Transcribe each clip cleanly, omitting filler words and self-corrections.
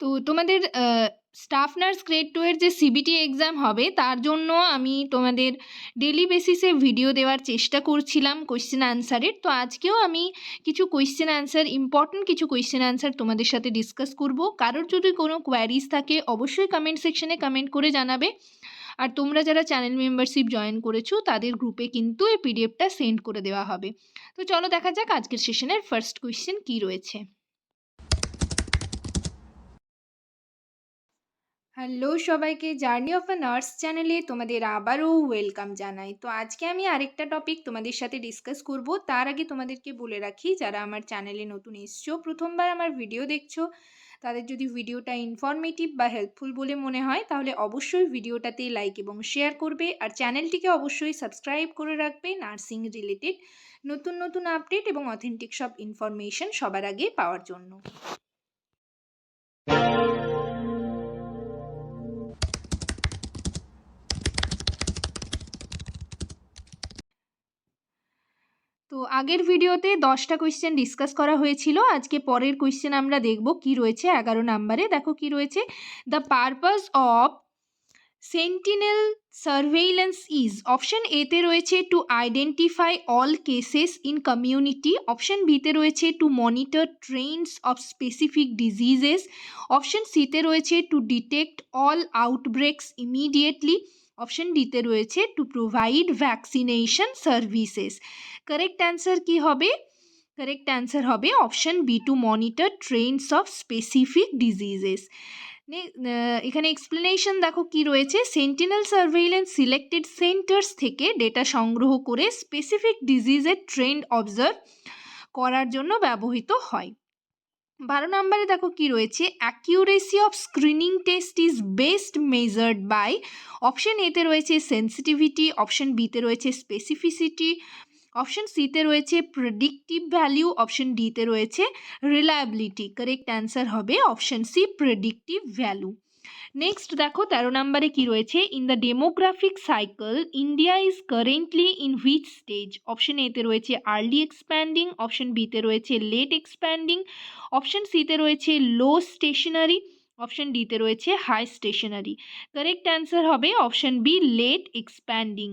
তো তোমাদের staff nurse grade 2 এর যে সিবিটি এক্সাম হবে তার জন্য আমি তোমাদের ডেলি বেসিসে ভিডিও দেওয়ার চেষ্টা করছিলাম কোয়েশ্চেন আনসারের। তো আজকেও আমি কিছু কোয়েশ্চেন আনসার, ইম্পর্টেন্ট কিছু কোয়েশ্চেন আনসার তোমাদের সাথে ডিসকাস করব। কারোর যদি কোনো কোয়ারিজ থাকে অবশ্যই কমেন্ট সেকশনে কমেন্ট করে জানাবে। আর তোমরা যারা চ্যানেল মেম্বারশিপ জয়েন করেছো তাদের গ্রুপে কিন্তু এই পিডিএফটা সেন্ড করে দেওয়া হবে। তো চলো দেখা যাক আজকের সেশনের ফার্স্ট কোয়েশ্চেন কী রয়েছে। হ্যালো সবাইকে, জার্নি অফ আ নার্স চ্যানেলে তোমাদের আবারও ওয়েলকাম জানাই। তো আজকে আমি আরেকটা টপিক তোমাদের সাথে ডিসকাস করব। তার আগে তোমাদেরকে বলে রাখি, যারা আমার চ্যানেলে নতুন এসছো, প্রথমবার আমার ভিডিও দেখছো, তাদের যদি ভিডিওটা ইনফরমেটিভ বা হেল্পফুল বলে মনে হয় তাহলে অবশ্যই ভিডিওটাতে লাইক এবং শেয়ার করবে। আর চ্যানেলটিকে অবশ্যই সাবস্ক্রাইব করে রাখবে নার্সিং রিলেটেড নতুন নতুন আপডেট এবং অথেন্টিক সব ইনফরমেশন সবার আগে পাওয়ার জন্য। তো আগের ভিডিওতে 10টা কোয়েশ্চেন ডিসকাস করা হয়েছিল। আজকে পরের কোয়েশ্চেন আমরা দেখব কি রয়েছে 11 নম্বরে। দেখো কি রয়েছে, the purpose of sentinel surveillance is. Option এতে রয়েছে to identify all cases in community. Option বিতে রয়েছে to monitor trends of specific diseases. Option সিতে রয়েছে to detect all outbreaks immediately. Option ডিতে রয়েছে to provide vaccination services. Correct answer কি হবে? কারেক্ট অ্যান্সার হবে option B, to monitor trends of specific diseases. এখানে এক্সপ্লেনেশন দেখো কি রয়েছে, সেন্টিনেল সার্ভেইলেন্স সিলেক্টেড সেন্টার্স থেকে ডেটা সংগ্রহ করে স্পেসিফিক ডিজিজের ট্রেন্ড অবজার্ভ করার জন্য ব্যবহৃত হয়। 12 নম্বরে দেখো কি রয়েছে, accuracy of screening test is best measured by. Option এতে রয়েছে সেন্সিটিভিটি, অপশন বিতে রয়েছে স্পেসিফিসিটি, অপশন সিতে রয়েছে প্রেডিক্টিভ ভ্যালিউ, অপশন ডিতে রয়েছে রিলায়েবিলিটি। কারেক্ট অ্যান্সার হবে option C, predictive value. Next দেখো 13 নম্বরে কি রয়েছে, in the demographic cycle India is currently in which stage. Option এতে রয়েছে আর্লি এক্সপ্যান্ডিং, অপশন বিতে রয়েছে লেট এক্সপ্যান্ডিং, অপশন সিতে রয়েছে লো স্টেশনারি, অপশন ডিতে রয়েছে হাই স্টেশনারি। কারেক্ট অ্যান্সার হবে অপশন বি, লেট এক্সপ্যান্ডিং।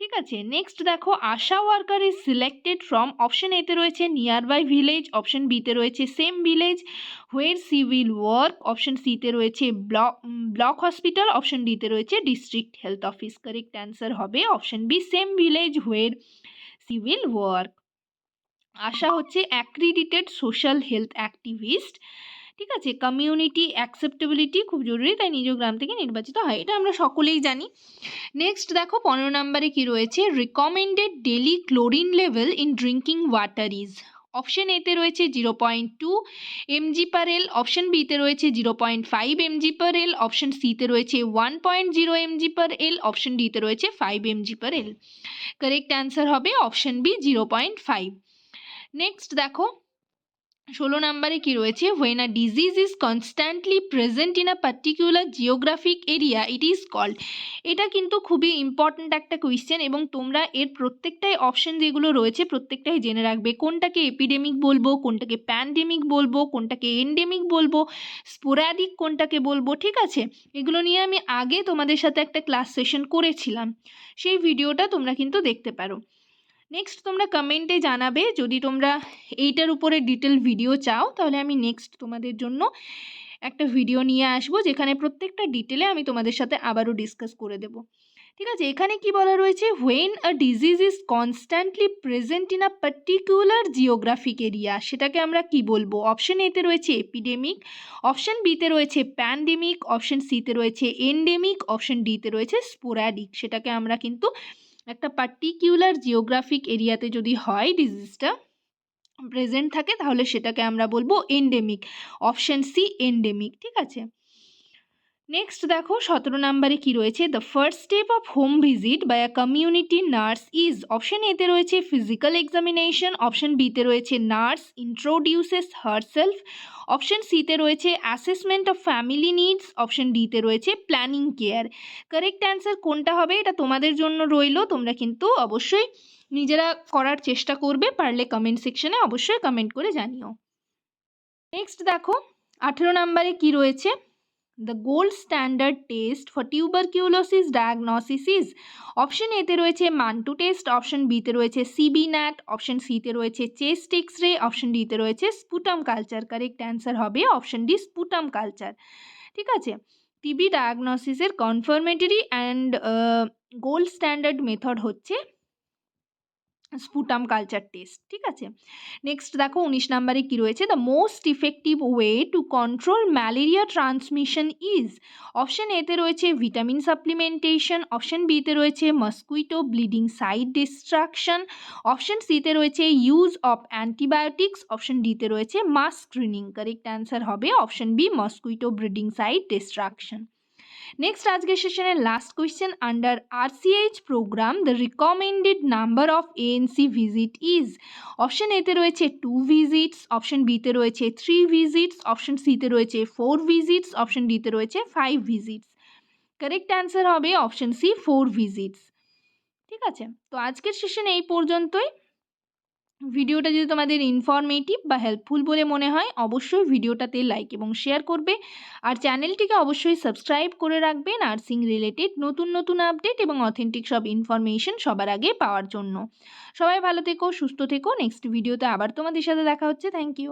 ঠিক আছে, নেক্সট দেখো, ASHA worker is selected from. Option এতে রয়েছে নিয়ার বাই ভিলেজ, অপশন বিতে রয়েছে same village where she will work, option সিতে রয়েছে ব্লক হসপিটাল, অপশন ডিতে রয়েছে district health office. Correct answer হবে option B, same village where she will work. ASHA হচ্ছে অ্যাক্রিডিটেড সোশ্যাল হেলথ অ্যাক্টিভিস্ট। ঠিক আছে, কমিউনিটি অ্যাকসেপ্টেবিলিটি খুব জরুরি, তাই নিজ গ্রাম থেকে নির্বাচিত হয়, এটা আমরা সকলেই জানি। নেক্সট দেখো 15 নম্বরে কি রয়েছে, recommended daily chlorine level in drinking water is. Option এতে রয়েছে 0.2 mg/l, অপশন বিতে রয়েছে 0.5 mg/l, অপশন সিতে রয়েছে 1.0 mg/l, অপশন ডিতে রয়েছে 5 mg/l। কারেক্ট অ্যান্সার হবে অপশন বি, 0.5। নেক্সট দেখো 16 নম্বরে কি রয়েছে, when a disease is constantly present in a particular geographic area it is called. এটা কিন্তু খুবই ইম্পর্ট্যান্ট একটা কোয়েশ্চেন এবং তোমরা এর প্রত্যেকটাই অপশন যেগুলো রয়েছে প্রত্যেকটাই জেনে রাখবে। কোনটাকে এপিডেমিক বলবো, কোনটাকে প্যান্ডেমিক বলবো, কোনটাকে এন্ডেমিক বলবো, স্পোরাডিক কোনটাকে বলবো। ঠিক আছে, এগুলো নিয়ে আমি আগে তোমাদের সাথে একটা ক্লাস সেশন করেছিলাম, সেই ভিডিওটা তোমরা কিন্তু দেখতে পারো। নেক্সট তোমরা কমেন্টে জানাবে, যদি তোমরা এইটার উপরে ডিটেল ভিডিও চাও তাহলে আমি নেক্সট তোমাদের জন্য একটা ভিডিও নিয়ে আসবো যেখানে প্রত্যেকটা ডিটেলে আমি তোমাদের সাথে আবারও ডিসকাস করে দেব। ঠিক আছে, এখানে কি বলা রয়েছে, when a disease is constantly present in a particular geographic area, সেটাকে আমরা কি বলবো? অপশন এতে রয়েছে এপিডেমিক, অপশন বিতে রয়েছে প্যান্ডেমিক, অপশন সিতে রয়েছে এন্ডেমিক, অপশন ডিতে রয়েছে স্পোরাডিক। সেটাকে আমরা কিন্তু একটা পার্টিকুলার জিওগ্রাফিক এরিয়াতে যদি হয় ডিজিজটা প্রেজেন্ট থাকে তাহলে সেটাকে আমরা বলবো এন্ডেমিক। Option C, endemic. ঠিক আছে, নেক্সট দেখো 17 নম্বরে কি রয়েছে, the first step of home visit by a community nurse is. Option এতে রয়েছে ফিজিক্যাল এক্সামিনেশন, অপশন বিতে রয়েছে নার্স ইন্ট্রোডিউসেস হারসেলফ, অপশন সিতে রয়েছে assessment of family needs, option ডিতে রয়েছে প্ল্যানিং কেয়ার। কারেক্ট অ্যান্সার কোনটা হবে এটা তোমাদের জন্য রইলো, তোমরা কিন্তু অবশ্যই নিজেরা করার চেষ্টা করবে, পারলে কমেন্ট সেকশনে অবশ্যই কমেন্ট করে জানিও। নেক্সট দেখো 18 নম্বরে কি রয়েছে? The gold standard test for tuberculosis diagnosis is, option এতে রয়েছে মান্টু টেস্ট, অপশন বিতে রয়েছে সিবি ন্যাট, অপশন সিতে রয়েছে চেস্ট এক্স রে, অপশন ডিতে রয়েছে স্পুটাম কালচার। কারেক্ট অ্যান্সার হবে অপশন ডি স্পুটাম কালচার। ঠিক আছে, টিবি ডায়াগনোসিসের confirmatory and gold standard method হচ্ছে স্পুটাম কালচার টেস্ট। ঠিক আছে, নেক্সট দেখো 19 নম্বরে কি রয়েছে? The most effective way to control malaria transmission is, option এতে রয়েছে ভিটামিন সাপ্লিমেন্টেশন, অপশন বিতে রয়েছে mosquito breeding site destruction, option সিতে রয়েছে ইউজ অফ অ্যান্টিবায়োটিক্স, অপশন ডিতে রয়েছে মাস স্ক্রিনিং। কারেক্ট অ্যান্সার হবে option B mosquito breeding site destruction. Next আজকের সেশনের last question, under RCH program the recommended number of ANC visit is, option এতে রয়েছে 2 visits, option বিতে রয়েছে 3 ভিজিটস, অপশন সিতে রয়েছে 4 ভিজিটস, অপশন ডিতে রয়েছে 5 ভিজিটস। কারেক্ট অ্যান্সার হবে অপশন সি 4 ভিজিটস। ঠিক আছে, তো আজকের সেশনে এই পর্যন্তই। ভিডিওটা যদি তোমাদের ইনফরমেটিভ বা হেল্পফুল বলে মনে হয় অবশ্যই ভিডিওটাতে লাইক এবং শেয়ার করবে, আর চ্যানেলটিকে অবশ্যই সাবস্ক্রাইব করে রাখবে নার্সিং রিলেটেড নতুন নতুন আপডেট এবং অথেন্টিক সব ইনফরমেশন সবার আগে পাওয়ার জন্য। সবাই ভালো থেকো, সুস্থ থেকো। নেক্সট ভিডিওতে আবার তোমাদের সাথে দেখা হচ্ছে। Thank you.